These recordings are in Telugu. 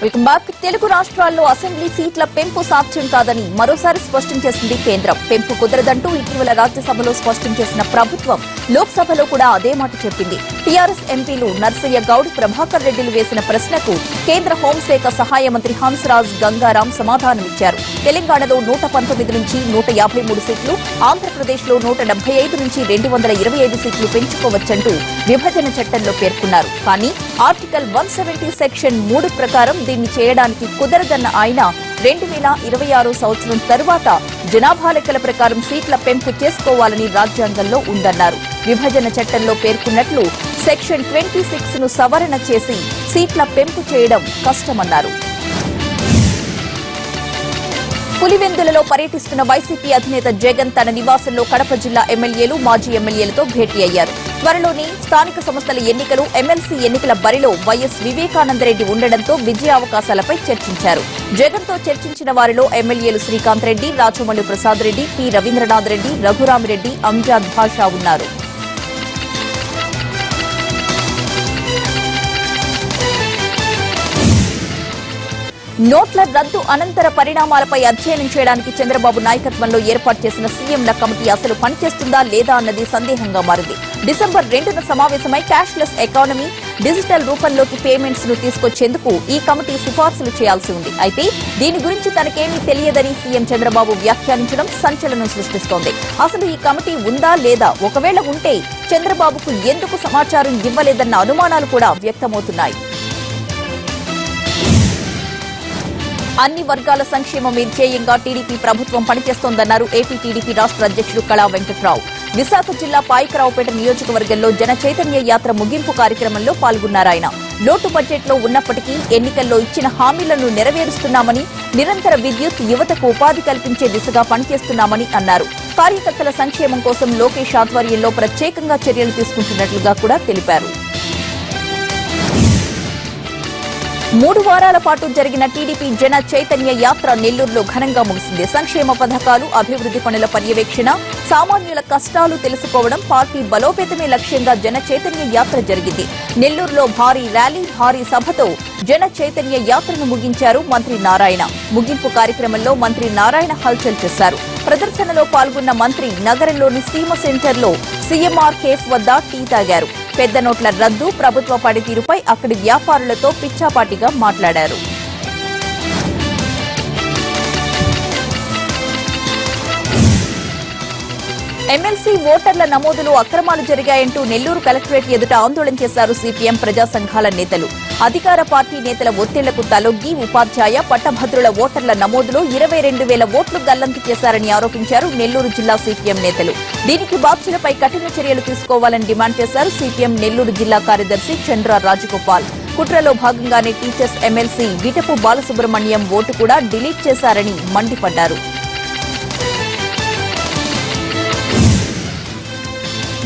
Welcome back. తెలుగు రాష్ట్రాల్లో అసెంబ్లీ సీట్ల పెంపు సాధ్యం కాదని మరోసారి స్పష్టం చేసింది కేంద్రం. పెంపు కుదరదంటూ ఇటీవల రాజ్యసభలో స్పష్టం చేసిన ప్రభుత్వం లోక్సభలో కూడా అదే మాట చెప్పింది. టీఆర్ఎస్ ఎంపీలు నర్సయ్య గౌడ్, ప్రభాకర్ రెడ్డిలు వేసిన ప్రశ్నకు కేంద్ర హోంశాఖ సహాయ మంత్రి హంసరాజ్ గంగారాం సమాధానమిచ్చారు. తెలంగాణలో 119 నుంచి 153 సీట్లు, ఆంధ్రప్రదేశ్లో 175 నుంచి 225 సీట్లు పెంచుకోవచ్చంటూ విభజన చట్టంలో పేర్కొన్నారు. కానీ ఆర్టికల్ 170 సెక్షన్ 3 ప్రకారం దీన్ని చేయడానికి కుదరదన్న ఆయన 2026 సంవత్సరం తరువాత జనాభా లెక్కల ప్రకారం సీట్ల పెంపు చేసుకోవాలని రాజ్యాంగంలో ఉందన్నారు. విభజన చట్టంలో పేర్కొన్నట్లు సెక్షన్ 26 ను సవరణ చేసి సీట్ల పెంపు చేయడం కష్టమన్నారు. పులివెందులలో పర్యటిస్తున్న వైసీపీ అధినేత జగన్ తన నివాసంలో కడప జిల్లా ఎమ్మెల్యేలు, మాజీ ఎమ్మెల్యేలతో భేటీ అయ్యారు. త్వరలోని స్థానిక సంస్థల ఎన్నికలు, ఎమ్మెల్సీ ఎన్నికల బరిలో వైఎస్ వివేకానందరెడ్డి ఉండడంతో విజయావకాశాలపై చర్చించారు. జగన్ తో చర్చించిన వారిలో ఎమ్మెల్యేలు శ్రీకాంత్ రెడ్డి, రాచమల్లు ప్రసాద్ రెడ్డి, పి రవీంద్రనాథ్ రెడ్డి, రఘురామిరెడ్డి, అంజాద్ భాషా ఉన్నారు. నోట్ల రద్దు అనంతర పరిణామాలపై అధ్యయనం చేయడానికి చంద్రబాబు నాయకత్వంలో ఏర్పాటు చేసిన సీఎంల కమిటీ అసలు పనిచేస్తుందా లేదా అన్నది సందేహంగా మారింది. డిసెంబర్ 2న సమావేశమై క్యాష్లెస్ ఎకానమీ, డిజిటల్ రూపంలోకి పేమెంట్స్ ను తీసుకొచ్చేందుకు ఈ కమిటీ సిఫార్సులు చేయాల్సి ఉంది. అయితే దీని గురించి తనకేమీ తెలియదని సీఎం చంద్రబాబు వ్యాఖ్యానించడం సంచలనం సృష్టిస్తోంది. అసలు ఈ కమిటీ ఉందా లేదా, ఒకవేళ ఉంటే చంద్రబాబుకు ఎందుకు సమాచారం ఇవ్వలేదన్న అనుమానాలు కూడా వ్యక్తమవుతున్నాయి. అన్ని వర్గాల సంక్షేమమే ధ్యేయంగా టీడీపీ ప్రభుత్వం పనిచేస్తోందన్నారు ఏపీ టీడీపీ రాష్ట్ర అధ్యక్షుడు కళా వెంకట్రావు. విశాఖ జిల్లా పాయకరావుపేట నియోజకవర్గంలో జన చైతన్య యాత్ర ముగింపు కార్యక్రమంలో పాల్గొన్నారాయన. లోటు బడ్జెట్లో ఉన్నప్పటికీ ఎన్నికల్లో ఇచ్చిన హామీలను నెరవేరుస్తున్నామని, నిరంతర విద్యుత్, యువతకు ఉపాధి కల్పించే దిశగా పనిచేస్తున్నామని అన్నారు. కార్యకర్తల సంక్షేమం కోసం లోకేష్ ఆధ్వర్యంలో ప్రత్యేకంగా చర్యలు తీసుకుంటున్నట్లుగా కూడా తెలిపారు. 3 వారాల పాటు జరిగిన టీడీపీ జన చైతన్య యాత్ర నెల్లూరులో ఘనంగా ముగిసింది. సంక్షేమ పథకాలు, అభివృద్ది పనుల పర్యవేక్షణ, సామాన్యుల కష్టాలు తెలుసుకోవడం, పార్టీ బలోపేతమే లక్ష్యంగా జన చైతన్య యాత్ర జరిగింది. నెల్లూరులో భారీ ర్యాలీ, భారీ సభతో జన చైతన్య యాత్రను ముగించారు మంత్రి నారాయణ. ముగింపు కార్యక్రమంలో మంత్రి నారాయణ హల్చల్ చేశారు. ప్రదర్శనలో పాల్గొన్న మంత్రి నగరంలోని సీమ సెంటర్లో సీఎంఆర్ కేఫ్ వద్ద టీ తాగారు. పెద్ద నోట్ల రద్దు, ప్రభుత్వ పనితీరుపై అక్కడి వ్యాపారులతో పిచ్చాపాటిగా మాట్లాడారు. ఎమ్మెల్సీ ఓటర్ల నమోదులో అక్రమాలు జరిగాయంటూ నెల్లూరు కలెక్టరేట్ ఎదుట ఆందోళన చేశారు సిపిఎం ప్రజా సంఘాల నేతలు. అధికార పార్టీ నేతల ఒత్తిళ్లకు తలొగ్గి ఉపాధ్యాయ, పట్టభద్రుల ఓటర్ల నమోదులో 22,000 ఓట్లు గల్లంతు చేశారని ఆరోపించారు నెల్లూరు జిల్లా సిపిఎం నేతలు. దీనికి బాధ్యులపై కఠిన చర్యలు తీసుకోవాలని డిమాండ్ చేశారు సిపిఎం నెల్లూరు జిల్లా కార్యదర్శి చంద్ర రాజగోపాల్. కుట్రలో భాగంగానే teachers MLC Vitapu Balasubrahmanyam vote కూడా డిలీట్ చేశారని మండిపడ్డారు.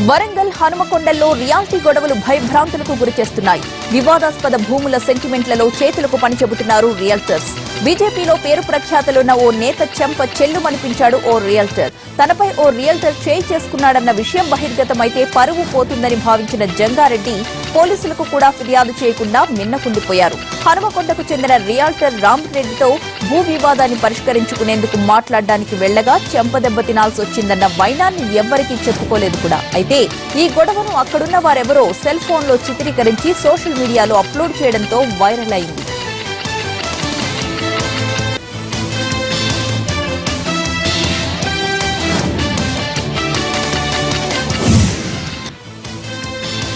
వరంగల్, హనుమకొండల్లో రియాల్టీ గొడవలు భయభ్రాంతులకు గురిచేస్తున్నాయి. వివాదాస్పద భూముల సెంటిమెంట్లలో చేతులకు పని చెబుతున్నారు రియల్టర్స్. బీజేపీలో పేరు ప్రఖ్యాతులున్న ఓ నేత చెంప చెల్లుమనిపించాడు ఓ రియల్టర్. తనపై ఓ రియల్టర్ చేయి చేసుకున్నాడన్న విషయం బహిర్గతమైతే పరువు పోతుందని భావించిన జంగారెడ్డి పోలీసులకు కూడా ఫిర్యాదు చేయకుండా మిన్నకుండిపోయారు. హనుమకొండకు చెందిన రియాల్టర్ రామరెడ్డితో భూ వివాదాన్ని పరిష్కరించుకునేందుకు మాట్లాడడానికి వెళ్లగా చెంపదెబ్బ తినాల్సి వచ్చిందన్న వైనాన్ని ఎవ్వరికీ చెప్పుకోలేదు కూడా. అయితే ఈ గొడవను అక్కడున్న వారెవరో సెల్ ఫోన్లో చిత్రీకరించి సోషల్ మీడియాలో అప్లోడ్ చేయడంతో వైరల్ అయింది.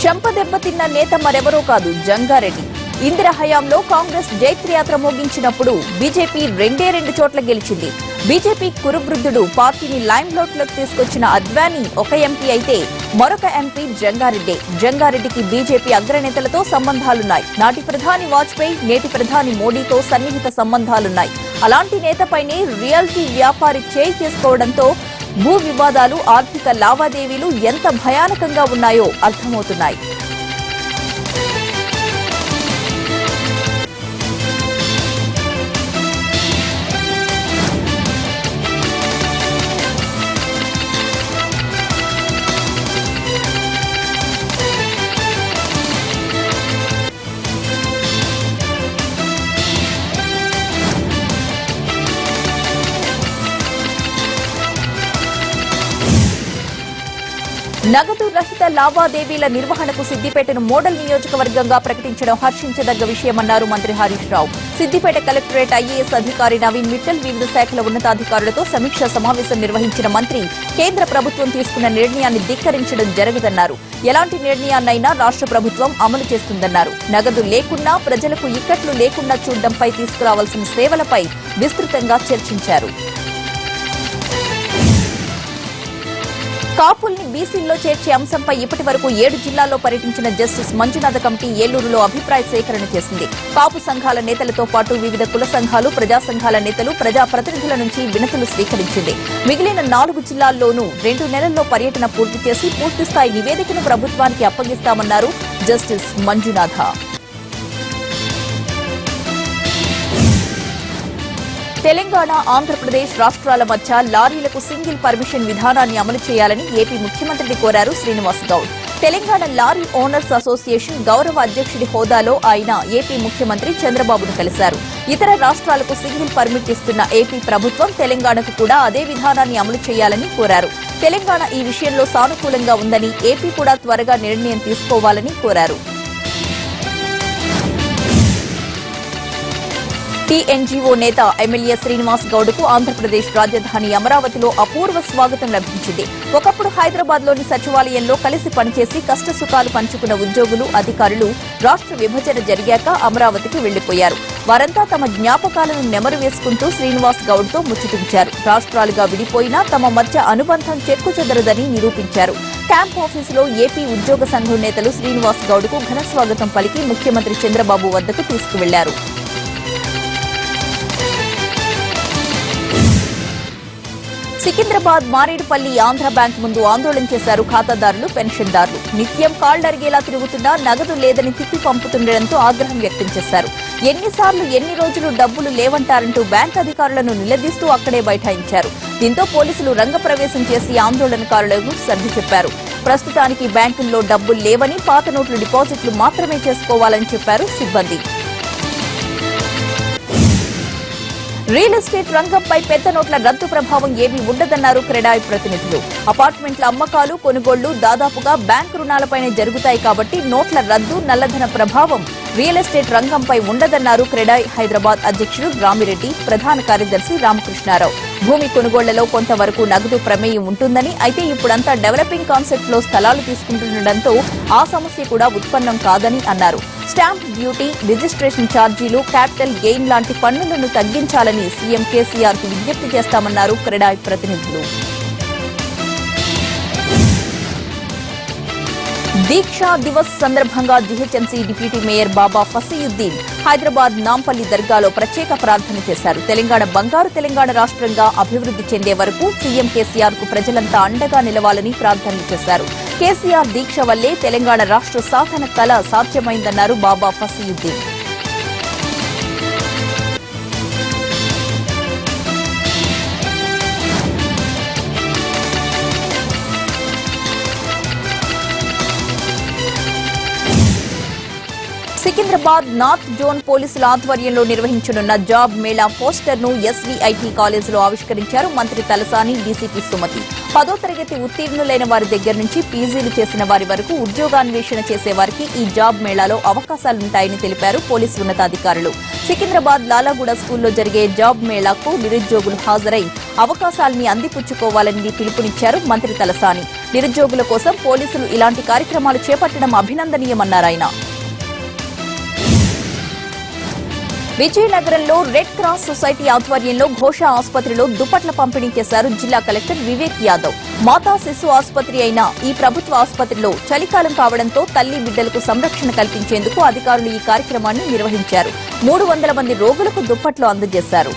చెంపదెబ్బతిన్న నేత మరెవరో కాదు, జంగారెడ్డి. ఇందిర హయాంలో కాంగ్రెస్ జైత్రయాత్ర మోగించినప్పుడు బీజేపీ 2 చోట్ల గెలిచింది. బీజేపీ కురువృద్ధుడు పార్టీని లైమ్ లోట్లోకి తీసుకొచ్చిన అద్వానీ ఒక ఎంపీ అయితే మరొక ఎంపీ జంగారెడ్డి. జంగారెడ్డికి బీజేపీ అగ్రనేతలతో సంబంధాలున్నాయి. నాటి ప్రధాని వాజ్పేయి, నేటి ప్రధాని మోడీతో సన్నిహిత సంబంధాలున్నాయి. అలాంటి నేతపైనే రియల్టీ వ్యాపారి చేయి చేసుకోవడంతో భూ వివాదాలు, ఆర్థిక లావాదేవీలు ఎంత భయానకంగా ఉన్నాయో అర్థమవుతున్నాయి. నగదు రహిత లావాదేవీల నిర్వహణకు సిద్దిపేటను మోడల్ నియోజకవర్గంగా ప్రకటించడం హర్షించదగ్గ విషయమన్నారు మంత్రి హరీష్ రావు. సిద్దిపేట కలెక్టరేట్ ఐఏఎస్ అధికారి నవీన్ మిట్టల్ వివిధ శాఖల ఉన్నతాధికారులతో సమీక్షా సమావేశం నిర్వహించిన మంత్రి కేంద్ర ప్రభుత్వం తీసుకున్న నిర్ణయాన్ని ధిక్కరించడం జరగదన్నారు. ఎలాంటి నిర్ణయాన్నైనా రాష్ట్ర ప్రభుత్వం అమలు చేస్తుందన్నారు. నగదు లేకున్నా ప్రజలకు ఇక్కట్లు లేకుండా చూడడంపై తీసుకురావాల్సిన సేవలపై విస్తృతంగా చర్చించారు. కాపుల్ని బీసీల్లో చేర్చే అంశంపై ఇప్పటి వరకు 7 జిల్లాల్లో పర్యటించిన జస్టిస్ మంజునాథ కమిటీ ఏలూరులో అభిప్రాయ సేకరణ చేసింది. కాపు సంఘాల నేతలతో పాటు వివిధ కుల సంఘాలు, ప్రజా సంఘాల నేతలు, ప్రజాప్రతినిధుల నుంచి వినతులు స్వీకరించింది. మిగిలిన 4 జిల్లాల్లోనూ 2 నెలల్లో పర్యటన పూర్తి చేసి పూర్తిస్థాయి నివేదికను ప్రభుత్వానికి అప్పగిస్తామన్నారు జస్టిస్ మంజునాథ. తెలంగాణ, ఆంధ్రప్రదేశ్ రాష్ట్రాల మధ్య లారీలకు సింగిల్ పర్మిషన్ విధానాన్ని అమలు చేయాలని ఏపీ ముఖ్యమంత్రిని కోరారు Srinivas Goud. Telangana lorry owners association గౌరవ అధ్యక్షుడి హోదాలో ఆయన ఏపీ ముఖ్యమంత్రి చంద్రబాబును కలిశారు. ఇతర రాష్ట్రాలకు సింగిల్ పర్మిట్ ఇస్తున్న ఏపీ ప్రభుత్వం తెలంగాణకు కూడా అదే విధానాన్ని అమలు చేయాలని కోరారు. తెలంగాణ ఈ విషయంలో సానుకూలంగా ఉందని, ఏపీ కూడా త్వరగా నిర్ణయం తీసుకోవాలని కోరారు. టీఎన్జీఓ నేత ఎమ్మెల్యే శ్రీనివాస్ గౌడ్కు ఆంధ్రప్రదేశ్ రాజధాని అమరావతిలో అపూర్వ స్వాగతం లభించింది. ఒకప్పుడు హైదరాబాద్లోని సచివాలయంలో కలిసి పనిచేసి కష్టసుఖాలు పంచుకున్న ఉద్యోగులు, అధికారులు రాష్ట్ర విభజన జరిగాక అమరావతికి వెళ్లిపోయారు. వారంతా తమ జ్ఞాపకాలను నెమరు వేసుకుంటూ శ్రీనివాస్ గౌడ్తో ముచ్చటించారు. రాష్ట్రాలుగా విడిపోయినా తమ మధ్య అనుబంధం చెక్కుచెదరదని నిరూపించారు. క్యాంప్ ఆఫీసులో ఏపీ ఉద్యోగ సంఘం నేతలు శ్రీనివాస్ గౌడ్కు ఘన స్వాగతం పలికి ముఖ్యమంత్రి చంద్రబాబు వద్దకు తీసుకువెళ్లారు. సికింద్రాబాద్ మారేడుపల్లి ఆంధ్ర బ్యాంక్ ముందు ఆందోళన చేశారు ఖాతాదారులు, పెన్షన్దారులు. నిత్యం కాళ్లరిగేలా తిరుగుతున్నా నగదు లేదని తిప్పి పంపుతుండటంతో ఆగ్రహం వ్యక్తం చేశారు. ఎన్నిసార్లు ఎన్ని రోజులు డబ్బులు లేవంటారంటూ బ్యాంక్ అధికారులను నిలదీస్తూ అక్కడే బైఠాయించారు. దీంతో పోలీసులు రంగప్రవేశం చేసి ఆందోళనకారులకు సర్ది చెప్పారు. ప్రస్తుతానికి బ్యాంకుల్లో డబ్బులు లేవని, పాత నోట్ల డిపాజిట్లు మాత్రమే చేసుకోవాలని చెప్పారు సిబ్బంది. రియల్ ఎస్టేట్ రంగంపై పెద్ద నోట్ల రద్దు ప్రభావం ఏమీ ఉండదన్నారు క్రెడాయ్ ప్రతినిధులు. అపార్ట్మెంట్ల అమ్మకాలు, కొనుగోళ్లు దాదాపుగా బ్యాంకు రుణాలపైనే జరుగుతాయి కాబట్టి నోట్ల రద్దు, నల్లధన ప్రభావం రియల్ ఎస్టేట్ రంగంపై ఉండదన్నారు క్రెడాయ్ హైదరాబాద్ అధ్యక్షుడు రామిరెడ్డి, ప్రధాన కార్యదర్శి రామకృష్ణారావు. భూమి కొనుగోళ్లలో కొంతవరకు నగదు ప్రమేయం ఉంటుందని, అయితే ఇప్పుడంతా డెవలపింగ్ కాన్సెప్ట్ లో స్థలాలు తీసుకుంటుండటంతో ఆ సమస్య కూడా ఉత్పన్నం కాదని అన్నారు. స్టాంప్ డ్యూటీ, రిజిస్ట్రేషన్ ఛార్జీలు, క్యాపిటల్ గెయిన్ లాంటి పన్నులను తగ్గించాలని సీఎం కేసీఆర్ కు విజ్ఞప్తి చేస్తామన్నారు క్రెడాయ్ ప్రతినిధులు. దీక్షా దివస్ సందర్భంగా జీహెచ్ఎంసీ డిప్యూటీ మేయర్ బాబా ఫసీయుద్దీన్ హైదరాబాద్ నాంపల్లి దర్గాలో ప్రత్యేక ప్రార్థన చేశారు. తెలంగాణ బంగారు తెలంగాణ రాష్ట్రంగా అభివృద్ధి చెందే వరకు సీఎం కేసీఆర్ కు ప్రజలంతా అండగా నిలవాలని ప్రార్థనలు చేశారు. కేసీఆర్ దీక్ష వల్లే తెలంగాణ రాష్ట్ర సాధన కల సాధ్యమైందన్నారు బాబా ఫసీయుద్దీన్. సికింద్రాబాద్ నార్త్ జోన్ పోలీసుల ఆధ్వర్యంలో నిర్వహించనున్న జాబ్ మేళా పోస్టర్ ను ఎస్వీఐటీ కాలేజీలో ఆవిష్కరించారు మంత్రి తలసాని, డీసీపీ సుమతి. 10వ తరగతి ఉత్తీర్ణులైన వారి దగ్గర నుంచి పీజీలు చేసిన వారి వరకు ఉద్యోగాన్వేషణ చేసే వారికి ఈ జాబ్ మేళాలో అవకాశాలుంటాయని తెలిపారు పోలీసు ఉన్నతాధికారులు. సికింద్రాబాద్ లాలాగూడ స్కూల్లో జరిగే జాబ్ మేళాకు నిరుద్యోగులు హాజరై అవకాశాలని అందిపుచ్చుకోవాలని పిలుపునిచ్చారు మంత్రి తలసాని. నిరుద్యోగుల కోసం పోలీసులు ఇలాంటి కార్యక్రమాలు చేపట్టడం అభినందనీయమన్నారాయన. విజయనగరంలో రెడ్ క్రాస్ సొసైటీ ఆధ్వర్యంలో ఘోష ఆసుపత్రిలో దుప్పట్ల పంపిణీ చేశారు జిల్లా కలెక్టర్ వివేక్ యాదవ్. మాతా శిశు ఆసుపత్రి అయిన ఈ ప్రభుత్వ ఆసుపత్రిలో చలికాలం కావడంతో తల్లి బిడ్డలకు సంరక్షణ కల్పించేందుకు అధికారులు ఈ కార్యక్రమాన్ని నిర్వహించారు. 300 మంది రోగులకు దుప్పట్లు అందజేశారు.